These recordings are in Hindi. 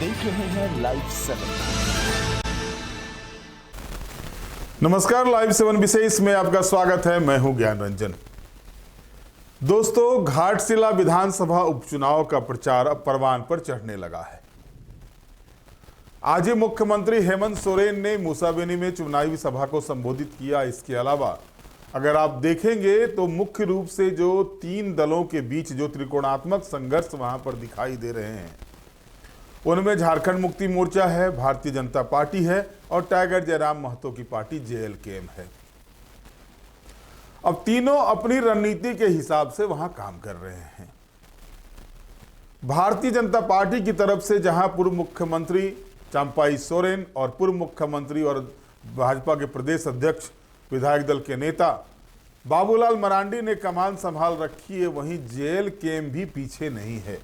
देख रहे हैं लाइव 7। नमस्कार, लाइव 7 विशेष में आपका स्वागत है। मैं हूं ज्ञान रंजन। दोस्तों, घाटशिला विधानसभा उपचुनाव का प्रचार अब परवान पर चढ़ने लगा है। आज ही मुख्यमंत्री हेमंत सोरेन ने मूसाबेनी में चुनावी सभा को संबोधित किया। इसके अलावा अगर आप देखेंगे तो मुख्य रूप से जो तीन दलों के बीच जो त्रिकोणात्मक संघर्ष वहां पर दिखाई दे रहे हैं, उनमें झारखंड मुक्ति मोर्चा है, भारतीय जनता पार्टी है और टाइगर जयराम महतो की पार्टी जेएलकेएम है। अब तीनों अपनी रणनीति के हिसाब से वहां काम कर रहे हैं। भारतीय जनता पार्टी की तरफ से जहां पूर्व मुख्यमंत्री चंपाई सोरेन और पूर्व मुख्यमंत्री और भाजपा के प्रदेश अध्यक्ष विधायक दल के नेता बाबूलाल मरांडी ने कमान संभाल रखी है, वहीं जेएलकेएम भी पीछे नहीं है।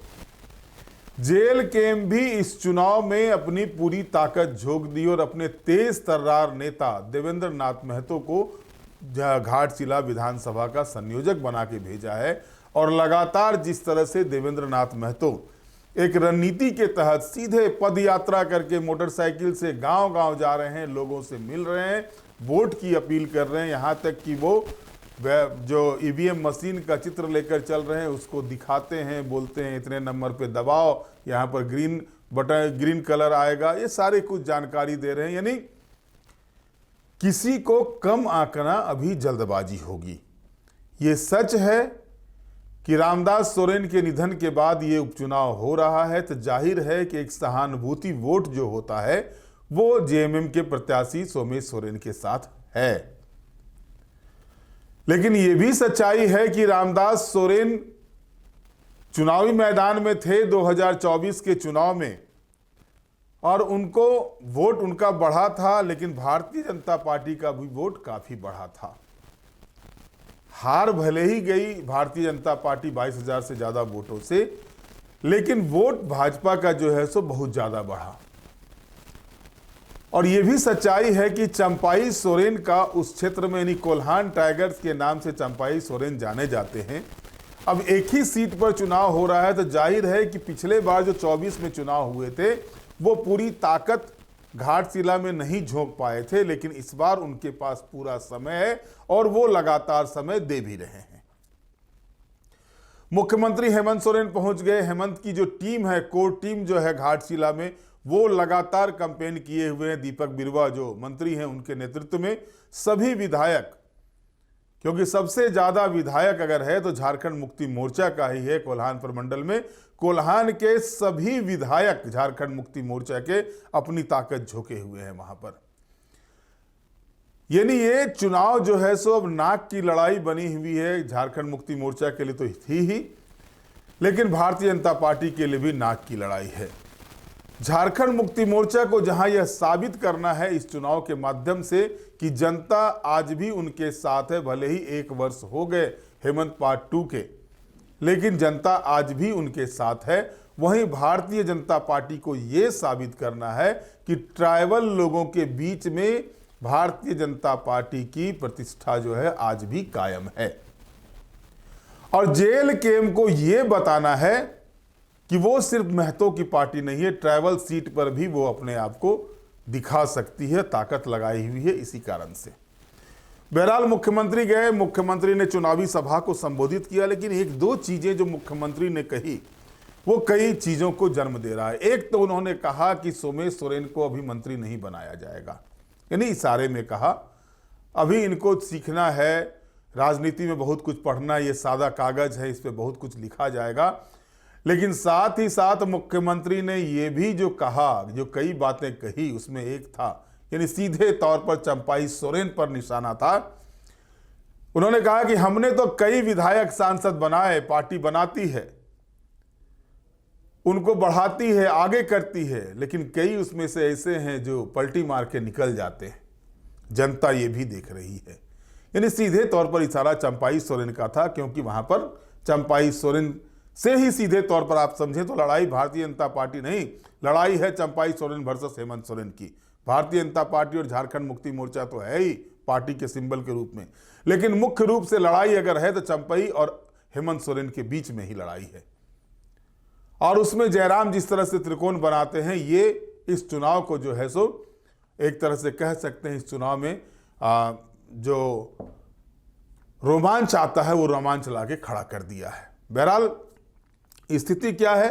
जेएलकेएम भी इस चुनाव में अपनी पूरी ताकत झोंक दी और अपने तेज तर्रार नेता देवेंद्र नाथ महतो को घाटशिला विधानसभा का संयोजक बना के भेजा है। और लगातार जिस तरह से देवेंद्र नाथ महतो एक रणनीति के तहत सीधे पद यात्रा करके मोटरसाइकिल से गांव गांव जा रहे हैं, लोगों से मिल रहे हैं, वोट की अपील कर रहे हैं, यहां तक कि वो जो ईवीएम मशीन का चित्र लेकर चल रहे हैं उसको दिखाते हैं, बोलते हैं इतने नंबर पे दबाओ, यहाँ पर ग्रीन बटन, ग्रीन कलर आएगा, ये सारे कुछ जानकारी दे रहे हैं। यानी किसी को कम आंकना अभी जल्दबाजी होगी। ये सच है कि रामदास सोरेन के निधन के बाद ये उपचुनाव हो रहा है, तो जाहिर है कि एक सहानुभूति वोट जो होता है वो जेएमएम के प्रत्याशी सोमेश सोरेन के साथ है। लेकिन यह भी सच्चाई है कि रामदास सोरेन चुनावी मैदान में थे 2024 के चुनाव में और उनको वोट उनका बढ़ा था, लेकिन भारतीय जनता पार्टी का भी वोट काफी बढ़ा था। हार भले ही गई भारतीय जनता पार्टी 22,000 से ज्यादा वोटों से, लेकिन वोट भाजपा का जो है सो बहुत ज्यादा बढ़ा। और यह भी सच्चाई है कि चंपाई सोरेन का उस क्षेत्र में, यानी कोल्हान टाइगर्स के नाम से चंपाई सोरेन जाने जाते हैं, अब एक ही सीट पर चुनाव हो रहा है, तो जाहिर है कि पिछले बार जो 24 में चुनाव हुए थे वो पूरी ताकत घाटशिला में नहीं झोंक पाए थे, लेकिन इस बार उनके पास पूरा समय है और वो लगातार समय दे भी रहे हैं। मुख्यमंत्री हेमंत सोरेन पहुंच गए। हेमंत की जो टीम है, कोर टीम जो है घाटशिला में, वो लगातार कैंपेन किए हुए हैं। दीपक बिरुवा जो मंत्री हैं उनके नेतृत्व में सभी विधायक, क्योंकि सबसे ज्यादा विधायक अगर है तो झारखंड मुक्ति मोर्चा का ही है कोल्हान प्रमंडल में, कोल्हान के सभी विधायक झारखंड मुक्ति मोर्चा के अपनी ताकत झोंके हुए हैं वहां पर। यानी ये चुनाव जो है सो अब नाक की लड़ाई बनी हुई है। झारखंड मुक्ति मोर्चा के लिए तो थी ही, लेकिन भारतीय जनता पार्टी के लिए भी नाक की लड़ाई है। झारखंड मुक्ति मोर्चा को जहां यह साबित करना है इस चुनाव के माध्यम से कि जनता आज भी उनके साथ है, भले ही 1 वर्ष हो गए हेमंत पार्ट 2 के, लेकिन जनता आज भी उनके साथ है। वहीं भारतीय जनता पार्टी को यह साबित करना है कि ट्राइबल लोगों के बीच में भारतीय जनता पार्टी की प्रतिष्ठा जो है आज भी कायम है। और जेएलकेएम को यह बताना है कि वो सिर्फ महतो की पार्टी नहीं है, ट्राइबल सीट पर भी वो अपने आप को दिखा सकती है, ताकत लगाई हुई है इसी कारण से। बहरहाल मुख्यमंत्री गए, मुख्यमंत्री ने चुनावी सभा को संबोधित किया, लेकिन एक दो चीजें जो मुख्यमंत्री ने कही वो कई चीजों को जन्म दे रहा है। एक तो उन्होंने कहा कि सोमेश सोरेन को अभी मंत्री नहीं बनाया जाएगा, यानी इशारे में कहा अभी इनको सीखना है, राजनीति में बहुत कुछ पढ़ना, ये सादा कागज है, इस पर बहुत कुछ लिखा जाएगा। लेकिन साथ ही साथ मुख्यमंत्री ने यह भी जो कहा, जो कई बातें कही, उसमें एक था, यानी सीधे तौर पर चंपाई सोरेन पर निशाना था। उन्होंने कहा कि हमने तो कई विधायक सांसद बनाए, पार्टी बनाती है, उनको बढ़ाती है, आगे करती है, लेकिन कई उसमें से ऐसे हैं जो पलटी मार के निकल जाते हैं। जनता ये भी देख रही है। यानी सीधे तौर पर इशारा चंपाई सोरेन का था, क्योंकि वहां पर चंपाई सोरेन से ही सीधे तौर पर आप समझें तो लड़ाई भारतीय जनता पार्टी नहीं, लड़ाई है चंपाई सोरेन वर्सेस हेमंत सोरेन की। भारतीय जनता पार्टी और झारखंड मुक्ति मोर्चा तो है ही पार्टी के सिंबल के रूप में, लेकिन मुख्य रूप से लड़ाई अगर है तो चंपाई और हेमंत सोरेन के बीच में ही लड़ाई है। और उसमें जयराम जिस तरह से त्रिकोण बनाते हैं, ये इस चुनाव को जो है सो एक तरह से कह सकते हैं इस चुनाव में जो रोमांच आता है वो रोमांच ला के खड़ा कर दिया है। बहरहाल स्थिति क्या है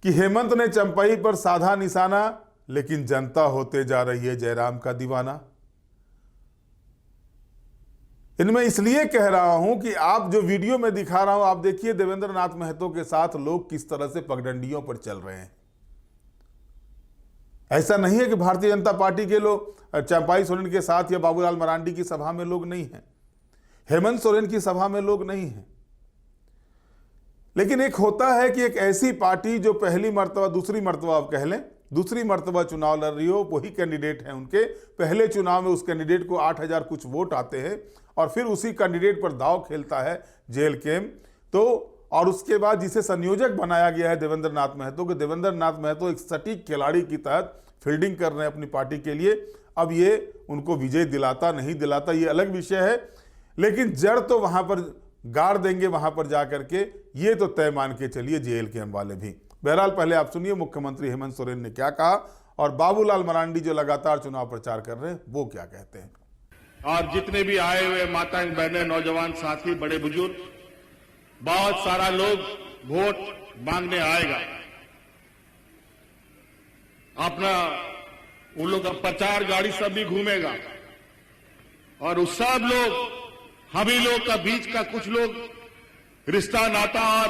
कि हेमंत ने चंपई पर साधा निशाना, लेकिन जनता होते जा रही है जयराम का दीवाना। इनमें इसलिए कह रहा हूं कि आप जो वीडियो में दिखा रहा हूं, आप देखिए देवेंद्र नाथ महतो के साथ लोग किस तरह से पगडंडियों पर चल रहे हैं। ऐसा नहीं है कि भारतीय जनता पार्टी के लोग चंपाई सोरेन के साथ या बाबूलाल मरांडी की सभा में लोग नहीं हैं, हेमंत सोरेन की सभा में लोग नहीं हैं, लेकिन एक होता है कि एक ऐसी पार्टी जो पहली मर्तबा, दूसरी मर्तबा आप कह लें, दूसरी मर्तबा चुनाव लड़ रही हो, वही कैंडिडेट हैं उनके, पहले चुनाव में उस कैंडिडेट को 8,000 कुछ वोट आते हैं और फिर उसी कैंडिडेट पर दांव खेलता है JLKM। तो और उसके बाद जिसे संयोजक बनाया गया है देवेंद्र नाथ महतो, कि देवेंद्र नाथ महतो एक सटीक खिलाड़ी की तहत फील्डिंग कर रहे हैं अपनी पार्टी के लिए। अब ये उनको विजय दिलाता नहीं दिलाता ये अलग विषय है, लेकिन जड़ तो वहां पर गाड़ देंगे, वहां पर जाकर के, ये तो तय मान के चलिए JLKM वाले भी। बहरहाल पहले आप सुनिए मुख्यमंत्री हेमंत सोरेन ने क्या कहा और बाबूलाल मरांडी जो लगातार चुनाव प्रचार कर रहे हैं वो क्या कहते हैं। और जितने भी आए हुए माताएं, बहनें, नौजवान साथी, बड़े बुजुर्ग, बहुत सारा लोग वोट मांगने आएगा। अपना उन लोग का प्रचार गाड़ी सब भी घूमेगा और उस सब लोग, हम ही लोग का बीच का कुछ लोग रिश्ता नाता और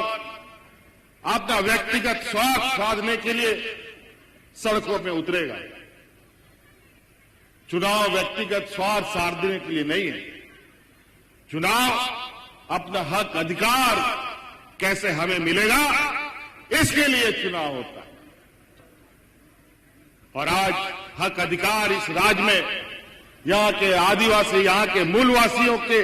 अपना व्यक्तिगत स्वार्थ साधने के लिए सड़कों में उतरेगा। चुनाव व्यक्तिगत स्वार्थ साधने के लिए नहीं है। चुनाव अपना हक अधिकार कैसे हमें मिलेगा, इसके लिए चुनाव होता है। और आज हक अधिकार इस राज्य में यहां के आदिवासी, यहां के मूलवासियों के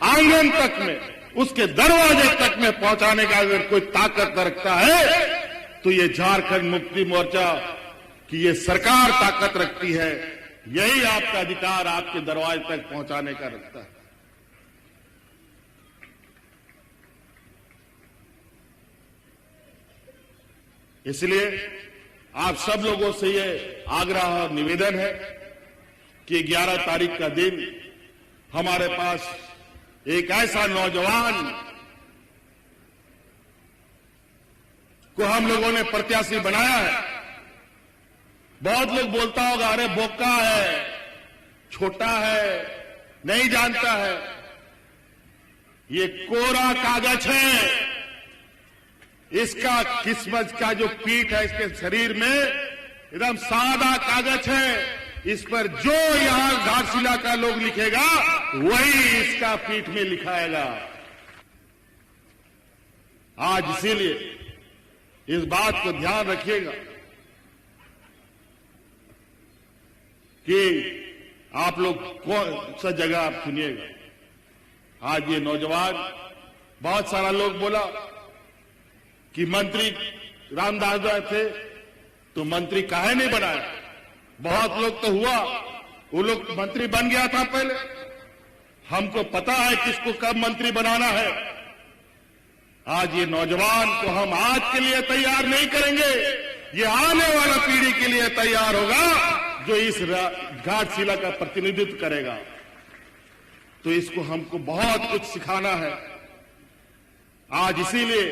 आंगन तक में, उसके दरवाजे तक में पहुंचाने का अगर कोई ताकत रखता है तो ये झारखंड मुक्ति मोर्चा की ये सरकार ताकत रखती है। यही आपका अधिकार आपके दरवाजे तक पहुंचाने का रखता है। इसलिए आप सब लोगों से ये आग्रह और निवेदन है कि 11 तारीख का दिन हमारे पास एक ऐसा नौजवान को हम लोगों ने प्रत्याशी बनाया है। बहुत लोग बोलता होगा, अरे बोका है, छोटा है, नहीं जानता है। ये कोरा कागज है। इसका किस्मत का जो पीठ है इसके शरीर में एकदम सादा कागज है। इस पर जो यहां घाटशिला का लोग लिखेगा वही इसका पीठ में लिखाएगा। आज इसीलिए इस बात को ध्यान रखिएगा कि आप लोग कौन सा जगह आप सुनिएगा। आज ये नौजवान, बहुत सारा लोग बोला कि मंत्री रामदास थे तो मंत्री काहे नहीं बनाया। बहुत लोग तो हुआ, वो लोग मंत्री बन गया था पहले। हमको पता है किसको कब मंत्री बनाना है। आज ये नौजवान को हम आज के लिए तैयार नहीं करेंगे, ये आने वाला पीढ़ी के लिए तैयार होगा जो इस घाटशिला का प्रतिनिधित्व करेगा। तो इसको हमको बहुत कुछ सिखाना है। आज इसीलिए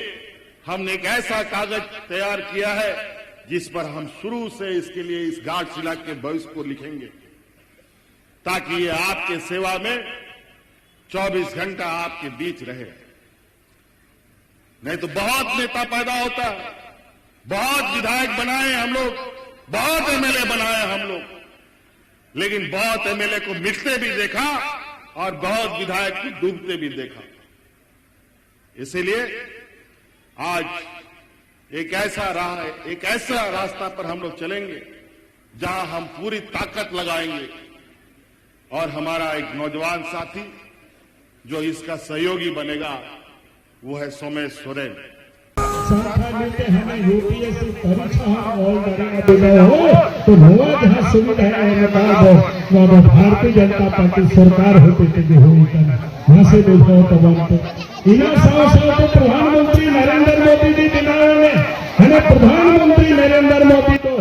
हमने एक ऐसा कागज तैयार किया है जिस पर हम शुरू से इसके लिए इस घाटशिला के भविष्य को लिखेंगे, ताकि ये आपके सेवा में 24 घंटा आपके बीच रहे। नहीं तो बहुत नेता पैदा होता है, बहुत विधायक बनाए हम लोग, बहुत MLA बनाए हम लोग, लेकिन बहुत MLA को मिटते भी देखा और बहुत विधायक को डूबते भी देखा। इसीलिए आज एक ऐसा रास्ता पर हम लोग चलेंगे जहां हम पूरी ताकत लगाएंगे। और हमारा एक नौजवान साथी जो इसका सहयोगी बनेगा वो है सोमेश सोरेन। संख्या मिलते हमें UPSC परीक्षा और डरेगा हो तो नवा जहां सुविधा है वहाँ भारतीय जनता पार्टी सरकार होते थे वहां से बुझाओ तमाम तो इन प्रधानमंत्री नरेंद्र मोदी जी चुनाव में અને પ્રધાનમંત્રી નરેન્દ્ર મોદી તો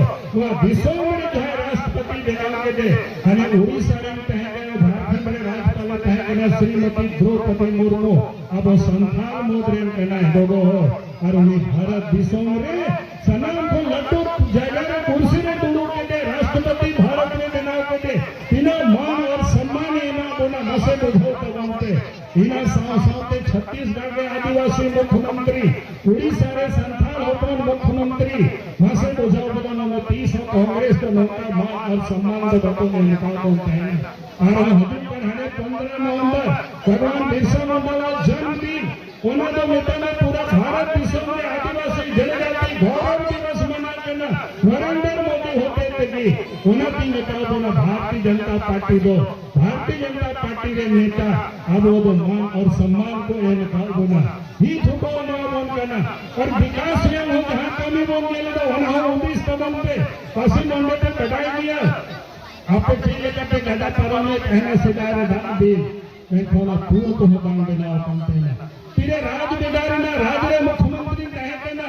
વિશ્વમાં ચાહે રાષ્ટ્રપતિ બનાવે દે અને ઓડિશાને કહે झारखंड में राज्यपाल कहे श्रीमती द्रौपदी मुर्मू अब संथाल मोदरेन कहना है लोगों और उन्हें भारत दिशों रे सनाम को लड्डू जगह कुर्सी में दूर के दे राष्ट्रपति भारत में बनाव के दे इना मान और सम्मान इना बोला नशे बुझो तगमते इना सावते छत्तीसगढ़ के आदिवासी मुख्यमंत्री उड़ीसा रे संथाल होतन मुख्यमंत्री नशे बुझो बदन 30 कांग्रेस को नौका मान और सम्मान दे बतो में निकाल बोलते हैं और हजूर पर हमें 15 नवंबर भगवान बिरसा मुंडा जन्मदिन उन्होंने नेता ने पूरा भारत विश्व में आदिवासी जनजाति गौरव दिवस मनाना नरेंद्र मोदी होते थे कि उन्होंने नेताओं ने भारतीय जनता पार्टी दो भारतीय जनता पार्टी के नेता अब वो मान और सम्मान को ये निकाल बोला ही छुपो ना बोल करना और विकास में हो जहाँ कमी बोल गए तो वहाँ 19 कदम पे पश्चिम बंगाल पे कटाई दिया आपको चाहिए कि गदा परों में कहना सिदारे दान दी मैं थोड़ा पूर्ण को बांध देना अपनते ना तेरे राज बिगाड़ी ना राज रे मुख्यमंत्री कहे ना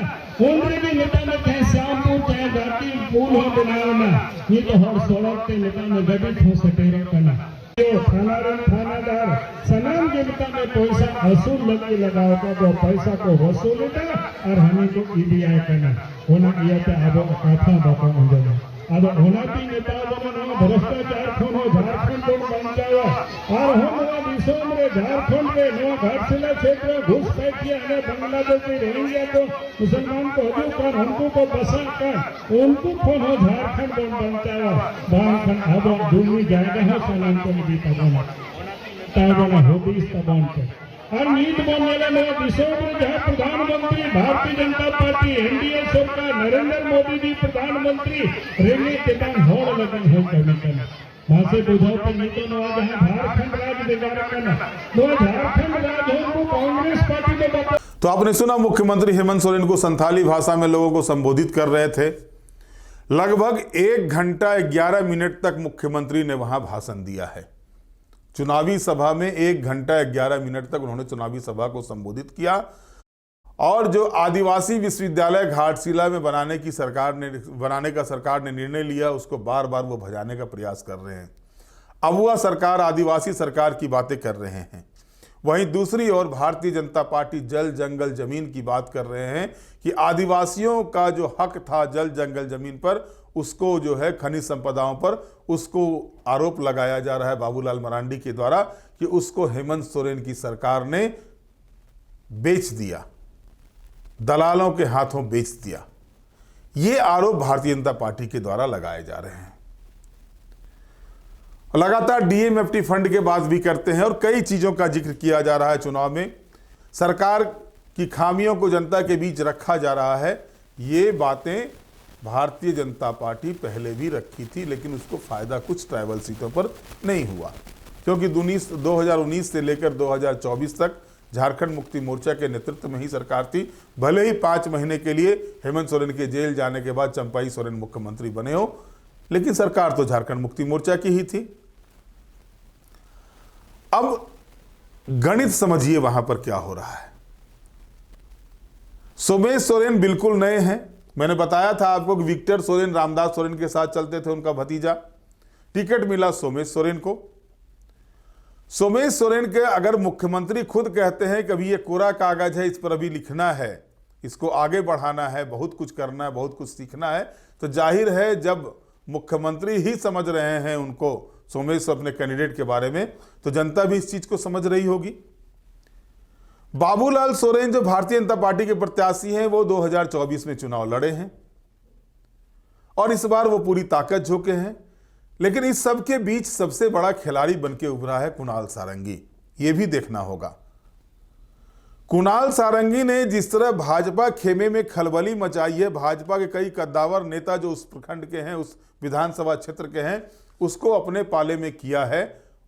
उनरे भी नेता में कहे श्यामपुर चाहे घाटी पुल हो बनाना ये तो हर सड़क के नेता में गठित हो सके करना जो थानादार सनाम जनता में पैसा वसूल लगी लगाओ तो पैसा को वसूलेगा और हमें को ईडीआई करना होना ये पे अब काथा बापा अंजन अब होना भी नेता बनो भ्रष्टाचार खोनो झारखंड को बचावा और हम विश्व में झारखंड में नवा घाटशिला क्षेत्र घुसपैठिया और बांग्लादेश में रोहिंग्या को मुसलमान को हजू कर हमको को बसा कर उनको खोनो झारखंड को बचावा बांखन अब दूनी जाएगा है सलाम को भी तबना ताबना होगी इस तबान के और नीति बनने में विश्व में जहाँ प्रधानमंत्री भारतीय जनता पार्टी एनडीए सरकार नरेंद्र मोदी जी प्रधानमंत्री रेलवे किसान होड़ लगन हो करना वहां से बुझाओ पर नीति में जहाँ झारखंड राज्य बिगाड़ करना तो झारखंड राज्य को कांग्रेस पार्टी में बता। तो आपने सुना मुख्यमंत्री हेमंत सोरेन को संथाली भाषा में लोगों को संबोधित कर रहे थे। लगभग 1 घंटा 11 मिनट तक मुख्यमंत्री ने वहां भाषण दिया है। चुनावी सभा में 1 घंटा 11 मिनट तक उन्होंने चुनावी सभा को संबोधित किया और जो आदिवासी विश्वविद्यालय घाटशिला में बनाने का सरकार ने निर्णय लिया उसको बार बार वो भजाने का प्रयास कर रहे हैं। अब वह सरकार आदिवासी सरकार की बातें कर रहे हैं। वहीं दूसरी ओर भारतीय जनता पार्टी जल जंगल जमीन की बात कर रहे हैं कि आदिवासियों का जो हक था जल जंगल जमीन पर उसको जो है खनिज संपदाओं पर उसको आरोप लगाया जा रहा है बाबूलाल मरांडी के द्वारा कि उसको हेमंत सोरेन की सरकार ने बेच दिया, दलालों के हाथों बेच दिया। ये आरोप भारतीय जनता पार्टी के द्वारा लगाए जा रहे हैं। लगातार डीएमएफटी फंड के बात भी करते हैं और कई चीजों का जिक्र किया जा रहा है। चुनाव में सरकार की खामियों को जनता के बीच रखा जा रहा है। ये बातें भारतीय जनता पार्टी पहले भी रखी थी लेकिन उसको फायदा कुछ ट्राइबल सीटों पर नहीं हुआ क्योंकि 2019 से लेकर 2024 तक झारखंड मुक्ति मोर्चा के नेतृत्व में ही सरकार थी। भले ही 5 महीने के लिए हेमंत सोरेन के जेल जाने के बाद चंपाई सोरेन मुख्यमंत्री बने हो लेकिन सरकार तो झारखंड मुक्ति मोर्चा की ही थी। अब गणित समझिए वहां पर क्या हो रहा है। सोमेश सोरेन बिल्कुल नए हैं। मैंने बताया था आपको कि विक्टर सोरेन रामदास सोरेन के साथ चलते थे, उनका भतीजा। टिकट मिला सोमेश सोरेन को। सोमेश सोरेन के अगर मुख्यमंत्री खुद कहते हैं कि अभी ये कोरा कागज है, इस पर अभी लिखना है, इसको आगे बढ़ाना है, बहुत कुछ करना है, बहुत कुछ सीखना है, तो जाहिर है जब मुख्यमंत्री ही समझ रहे हैं उनको सोमेश अपने कैंडिडेट के बारे में तो जनता भी इस चीज को समझ रही होगी। बाबूलाल सोरेन जो भारतीय जनता पार्टी के प्रत्याशी हैं वो 2024 में चुनाव लड़े हैं और इस बार वो पूरी ताकत झोंके हैं। लेकिन इस सब के बीच सबसे बड़ा खिलाड़ी बनके उभरा है कुणाल सारंगी। ये भी देखना होगा। कुणाल सारंगी ने जिस तरह भाजपा खेमे में खलबली मचाई है, भाजपा के कई कद्दावर नेता जो उस प्रखंड के हैं, उस विधानसभा क्षेत्र के हैं, उसको अपने पाले में किया है,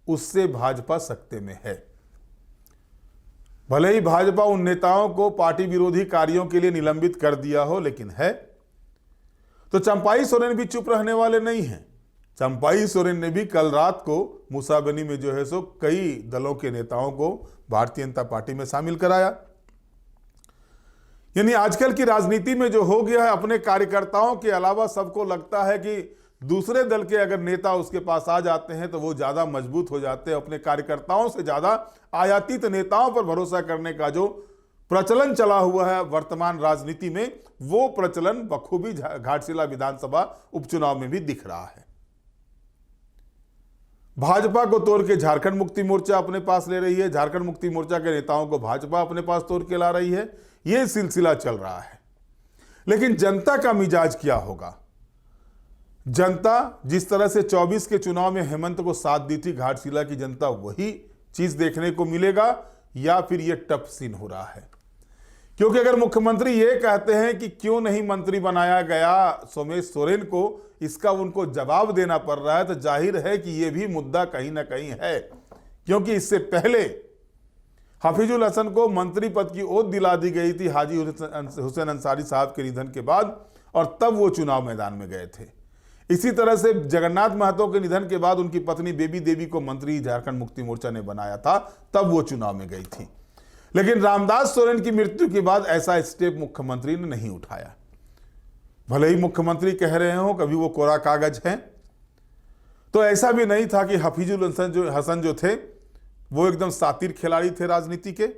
उससे भाजपा सकते में है। भले ही भाजपा उन नेताओं को पार्टी विरोधी कार्यों के लिए निलंबित कर दिया हो, लेकिन है। तो चंपाई सोरेन भी चुप रहने वाले नहीं हैं। चंपाई सोरेन ने भी कल रात को मूसाबनी में जो है सो कई दलों के नेताओं को भारतीय जनता पार्टी में शामिल कराया। यानी आजकल की राजनीति में जो हो गया है, अपने कार्यकर्ताओं के अलावा सबको लगता है कि दूसरे दल के अगर नेता उसके पास आ जाते हैं तो वो ज्यादा मजबूत हो जाते हैं। अपने कार्यकर्ताओं से ज्यादा आयातित नेताओं पर भरोसा करने का जो प्रचलन चला हुआ है वर्तमान राजनीति में, वो प्रचलन बखूबी घाटशिला विधानसभा उपचुनाव में भी दिख रहा है। भाजपा को तोड़ के झारखंड मुक्ति मोर्चा अपने पास ले रही है, झारखंड मुक्ति मोर्चा के नेताओं को भाजपा अपने पास तोड़ के ला रही है। यह सिलसिला चल रहा है। लेकिन जनता का मिजाज क्या होगा? जनता जिस तरह से 24 के चुनाव में हेमंत को साथ दी थी, घाटशिला की जनता वही चीज देखने को मिलेगा या फिर यह टफ सीन हो रहा है? क्योंकि अगर मुख्यमंत्री ये कहते हैं कि क्यों नहीं मंत्री बनाया गया सोमेश सोरेन को, इसका उनको जवाब देना पड़ रहा है, तो जाहिर है कि यह भी मुद्दा कहीं ना कहीं है। क्योंकि इससे पहले हफीजुल हसन को मंत्री पद की ओथ दिला दी गई थी हाजी हुसैन अंसारी साहब के निधन के बाद, और तब वो चुनाव मैदान में गए थे। इसी तरह से जगन्नाथ महतो के निधन के बाद उनकी पत्नी बेबी देवी को मंत्री झारखंड मुक्ति मोर्चा ने बनाया था, तब वो चुनाव में गई थी। लेकिन रामदास सोरेन की मृत्यु के बाद ऐसा स्टेप मुख्यमंत्री ने नहीं उठाया। भले ही मुख्यमंत्री कह रहे हो कभी वो कोरा कागज है, तो ऐसा भी नहीं था कि हफीजुल हसन जो थे वो एकदम सातिर खिलाड़ी थे राजनीति के,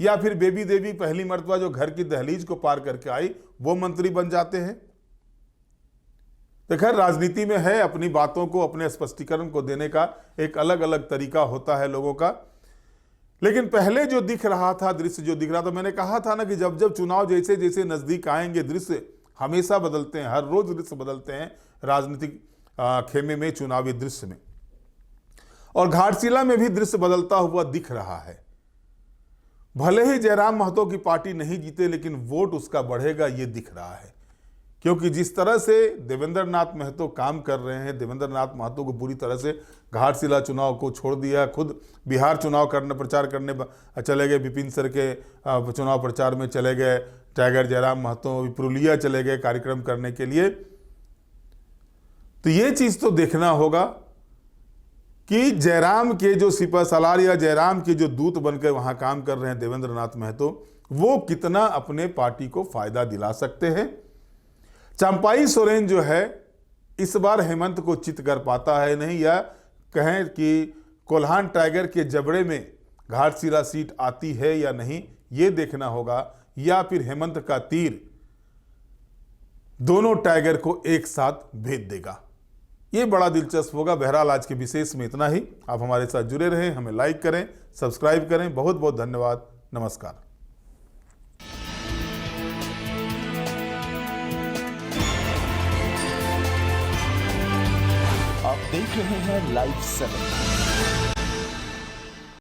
या फिर बेबी देवी पहली मर्तबा जो घर की दहलीज को पार करके आई वो मंत्री बन जाते हैं। तो खैर राजनीति में है, अपनी बातों को, अपने स्पष्टीकरण को देने का एक अलग अलग तरीका होता है लोगों का। लेकिन पहले जो दिख रहा था, दृश्य जो दिख रहा था, मैंने कहा था ना कि जब जब चुनाव जैसे जैसे नजदीक आएंगे दृश्य हमेशा बदलते हैं, हर रोज दृश्य बदलते हैं राजनीतिक खेमे में, चुनावी दृश्य में। और घाटशिला में भी दृश्य बदलता हुआ दिख रहा है। भले ही जयराम महतो की पार्टी नहीं जीते, लेकिन वोट उसका बढ़ेगा, ये दिख रहा है। क्योंकि जिस तरह से देवेंद्र नाथ महतो काम कर रहे हैं, देवेंद्र नाथ महतो को पूरी तरह से घाटशिला चुनाव को छोड़ दिया, खुद बिहार चुनाव प्रचार करने चले गए, विपिन सर के चुनाव प्रचार में चले गए, टाइगर जयराम महतो पुरुलिया चले गए कार्यक्रम करने के लिए। तो ये चीज तो देखना होगा कि जयराम के जो सिपहसालार या जयराम के जो दूत बनकर वहां काम कर रहे हैं देवेंद्र नाथ महतो, वो कितना अपने पार्टी को फायदा दिला सकते हैं। चंपाई सोरेन जो है इस बार हेमंत को चित कर पाता है नहीं, या कहें कि कोल्हान टाइगर के जबड़े में घाटशिला सीट आती है या नहीं, ये देखना होगा, या फिर हेमंत का तीर दोनों टाइगर को एक साथ भेज देगा। ये बड़ा दिलचस्प होगा। बहरहाल आज के विशेष में इतना ही। आप हमारे साथ जुड़े रहें, हमें लाइक करें, सब्सक्राइब करें। बहुत बहुत धन्यवाद। नमस्कार। आप देख रहे हैं लाइव 7।